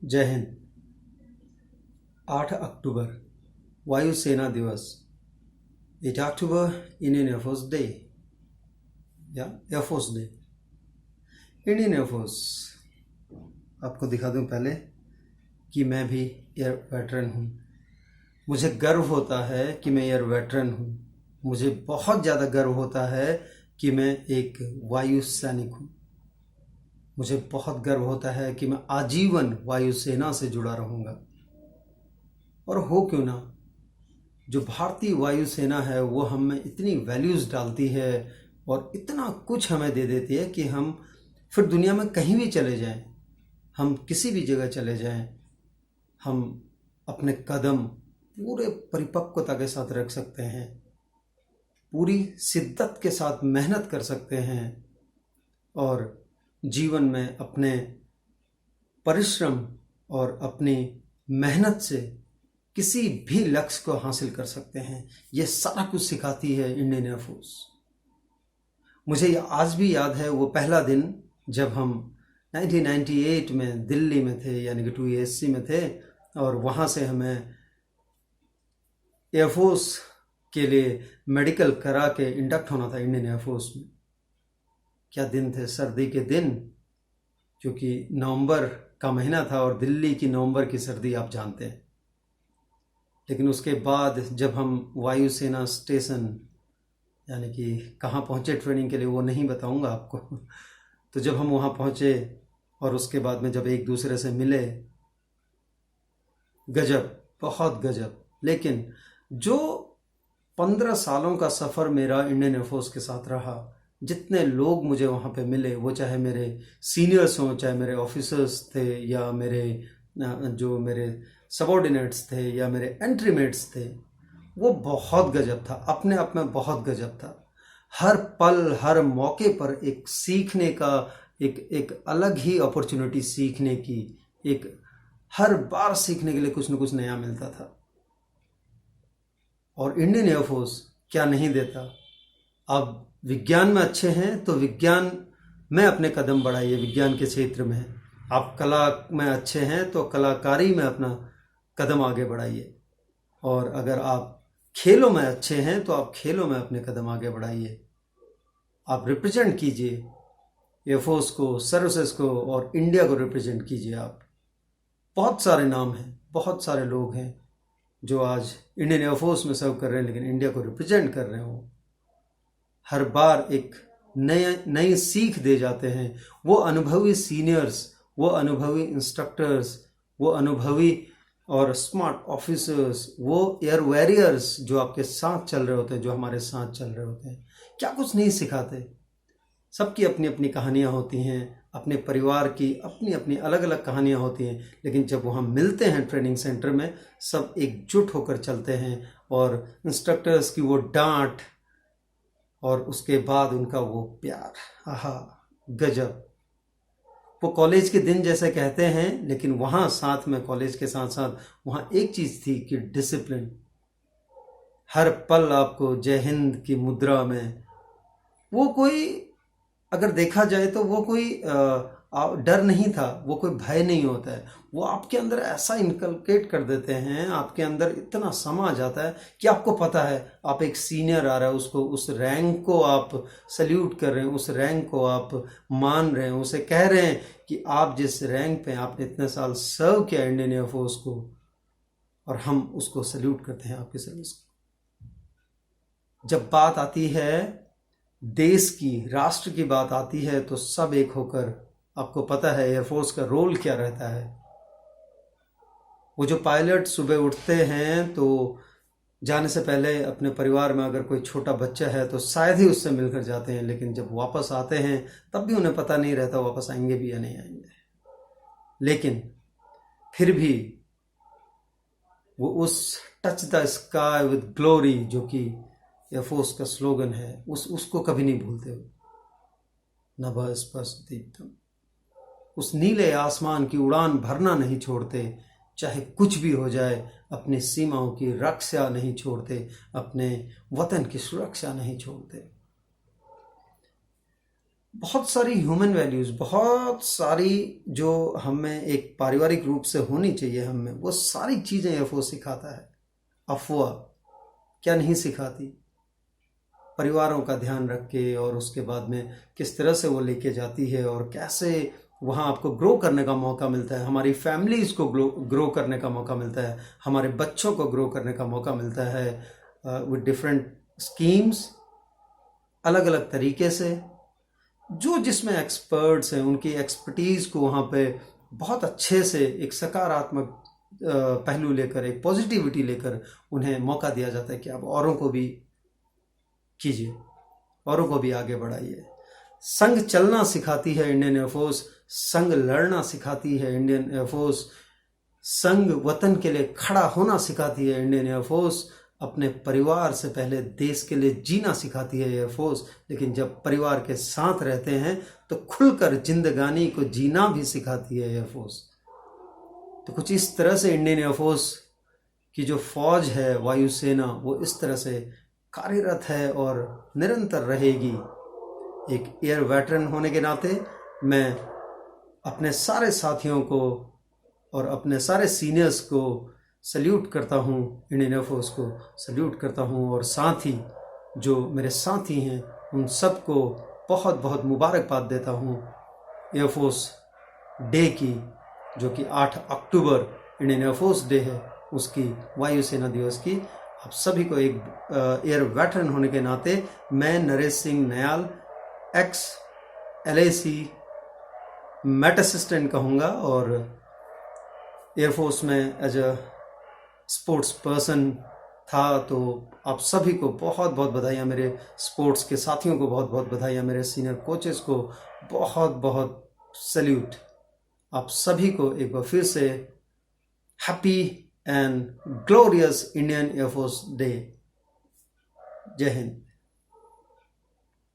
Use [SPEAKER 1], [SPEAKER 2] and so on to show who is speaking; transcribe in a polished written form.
[SPEAKER 1] जय हिंद। 8 अक्टूबर वायुसेना दिवस। 8 अक्टूबर इंडियन एयरफोर्स डे या एयरफोर्स डे। इंडियन एयरफोर्स, आपको दिखा दूं पहले कि मैं भी एयर वेटरन हूँ। मुझे गर्व होता है कि मैं एयर वेटरन हूँ। मुझे बहुत ज़्यादा गर्व होता है कि मैं एक वायु सैनिक हूँ। मुझे बहुत गर्व होता है कि मैं आजीवन वायुसेना से जुड़ा रहूँगा। और हो क्यों ना, जो भारतीय वायुसेना है वो हम में इतनी वैल्यूज़ डालती है और इतना कुछ हमें दे देती है कि हम फिर दुनिया में कहीं भी चले जाएं, हम किसी भी जगह चले जाएं, हम अपने कदम पूरे परिपक्वता के साथ रख सकते हैं, पूरी शिद्दत के साथ मेहनत कर सकते हैं और जीवन में अपने परिश्रम और अपनी मेहनत से किसी भी लक्ष्य को हासिल कर सकते हैं। ये सारा कुछ सिखाती है इंडियन एयरफोर्स। मुझे आज भी याद है वो पहला दिन जब हम 1998 में दिल्ली में थे, यानी कि 2ASC में थे, और वहाँ से हमें एयरफोर्स के लिए मेडिकल करा के इंडक्ट होना था इंडियन एयरफोर्स में। क्या दिन थे, सर्दी के दिन, क्योंकि नवंबर का महीना था और दिल्ली की नवंबर की सर्दी आप जानते हैं। लेकिन उसके बाद जब हम वायुसेना स्टेशन, यानी कि कहाँ पहुँचे ट्रेनिंग के लिए वो नहीं बताऊंगा आपको, तो जब हम वहाँ पहुँचे और उसके बाद में जब एक दूसरे से मिले, गजब, बहुत गजब। लेकिन जो 15 सालों का सफ़र मेरा इंडियन एयरफोर्स के साथ रहा, जितने लोग मुझे वहाँ पे मिले, वो चाहे मेरे सीनियर्स हों, चाहे मेरे ऑफिसर्स थे, या जो मेरे सबॉर्डिनेट्स थे, या मेरे एंट्रीमेट्स थे, वो बहुत गजब था। अपने आप में बहुत गजब था। हर पल, हर मौके पर एक सीखने का, एक अलग ही अपॉर्चुनिटी सीखने की, एक हर बार सीखने के लिए कुछ न कुछ नया मिलता था। और इंडियन एयरफोर्स क्या नहीं देता। अब विज्ञान में अच्छे हैं तो विज्ञान में अपने कदम बढ़ाइए, विज्ञान के क्षेत्र में। आप कला में अच्छे हैं तो कलाकारी में अपना कदम आगे बढ़ाइए। और अगर आप खेलों में अच्छे हैं तो आप खेलों में अपने कदम आगे बढ़ाइए। आप रिप्रेजेंट कीजिए एयरफोर्स को, सर्विसेज को, और इंडिया को रिप्रेजेंट कीजिए आप। बहुत सारे नाम हैं, बहुत सारे लोग हैं जो आज इंडियन एयरफोर्स में सर्व कर रहे हैं, लेकिन इंडिया को रिप्रेजेंट कर रहे हो। हर बार एक नई सीख दे जाते हैं। वो अनुभवी सीनियर्स, वो अनुभवी इंस्ट्रक्टर्स, वो अनुभवी और स्मार्ट ऑफिसर्स, वो एयर वॉरियर्स जो आपके साथ चल रहे होते हैं, जो हमारे साथ चल रहे होते हैं, क्या कुछ नहीं सिखाते। सबकी अपनी अपनी कहानियाँ होती हैं, अपने परिवार की अपनी अपनी अलग अलग कहानियाँ होती हैं, लेकिन जब वहाँ मिलते हैं ट्रेनिंग सेंटर में, सब एकजुट होकर चलते हैं। और इंस्ट्रक्टर्स की वो डांट और उसके बाद उनका वो प्यार, आहा गजब। वो कॉलेज के दिन जैसे कहते हैं, लेकिन वहाँ साथ में, कॉलेज के साथ साथ वहाँ एक चीज़ थी कि डिसिप्लिन। हर पल आपको जय हिंद की मुद्रा में, वो कोई, अगर देखा जाए तो वो कोई डर नहीं था, वो कोई भय नहीं होता है। वो आपके अंदर ऐसा इनकलकेट कर देते हैं, आपके अंदर इतना समा जाता है कि आपको पता है आप एक सीनियर आ रहा है, उसको, उस रैंक को आप सल्यूट कर रहे हैं, उस रैंक को आप मान रहे हैं, उसे कह रहे हैं कि आप जिस रैंक पे आपने इतने साल सर्व किया इंडियन एयरफोर्स को, और हम उसको सल्यूट करते हैं आपकी सर्विस को। जब बात आती है देश की, राष्ट्र की बात आती है, तो सब एक होकर, आपको पता है एयरफोर्स का रोल क्या रहता है। वो जो पायलट सुबह उठते हैं तो जाने से पहले अपने परिवार में अगर कोई छोटा बच्चा है तो शायद ही उससे मिलकर जाते हैं, लेकिन जब वापस आते हैं तब भी उन्हें पता नहीं रहता वापस आएंगे भी या नहीं आएंगे। लेकिन फिर भी वो उस touch the sky with glory, जो कि एयरफोर्स का स्लोगन है, उसको कभी नहीं भूलते हो। नभ स्पर्श दीप्तम, उस नीले आसमान की उड़ान भरना नहीं छोड़ते, चाहे कुछ भी हो जाए। अपनी सीमाओं की रक्षा नहीं छोड़ते, अपने वतन की सुरक्षा नहीं छोड़ते। बहुत सारी ह्यूमन वैल्यूज़, बहुत सारी जो हमें एक पारिवारिक रूप से होनी चाहिए हमें, वो सारी चीज़ें एयरफोर्स सिखाता है। अफवाह क्या नहीं सिखाती, परिवारों का ध्यान रख के, और उसके बाद में किस तरह से वो लेके जाती है और कैसे वहाँ आपको ग्रो करने का मौका मिलता है, हमारी फैमिलीज़ को ग्रो करने का मौका मिलता है, हमारे बच्चों को ग्रो करने का मौका मिलता है विद डिफरेंट स्कीम्स, अलग अलग तरीके से। जो जिसमें एक्सपर्ट्स हैं उनकी एक्सपर्टीज़ को वहाँ पे बहुत अच्छे से एक सकारात्मक पहलू लेकर, एक पॉजिटिविटी लेकर उन्हें मौका दिया जाता है कि आप औरों को भी कीजिए, औरों को भी आगे बढ़ाइए। संग चलना सिखाती है इंडियन एयरफोर्स, संग लड़ना सिखाती है इंडियन एयरफोर्स, संग वतन के लिए खड़ा होना सिखाती है इंडियन एयरफोर्स, अपने परिवार से पहले देश के लिए जीना सिखाती है एयरफोर्स। लेकिन जब परिवार के साथ रहते हैं तो खुलकर जिंदगानी को जीना भी सिखाती है एयरफोर्स। तो कुछ इस तरह से इंडियन एयरफोर्स की जो फौज है, वायुसेना, वो इस तरह से कार्यरत है और निरंतर रहेगी। एक एयर वेटरन होने के नाते मैं अपने सारे साथियों को और अपने सारे सीनियर्स को सल्यूट करता हूँ, इंडियन एयरफोर्स को सल्यूट करता हूँ, और साथ ही जो मेरे साथी हैं उन सबको बहुत बहुत मुबारकबाद देता हूँ एयरफोर्स डे की, जो कि 8 अक्टूबर इंडियन एयरफोर्स डे है, उसकी, वायुसेना दिवस की। आप सभी को एक एयर वेटरन होने के नाते मैं Naresh Singh Nayal, ex LAC mate assistant कहूँगा, और एयरफोर्स में एज अ स्पोर्ट्स पर्सन था। तो आप सभी को बहुत बहुत बधाइयाँ, मेरे स्पोर्ट्स के साथियों को बहुत बहुत बधाइयाँ, मेरे सीनियर कोचेस को बहुत बहुत सल्यूट। आप सभी को एक बार फिर से happy and glorious Indian air force day. जय हिंद।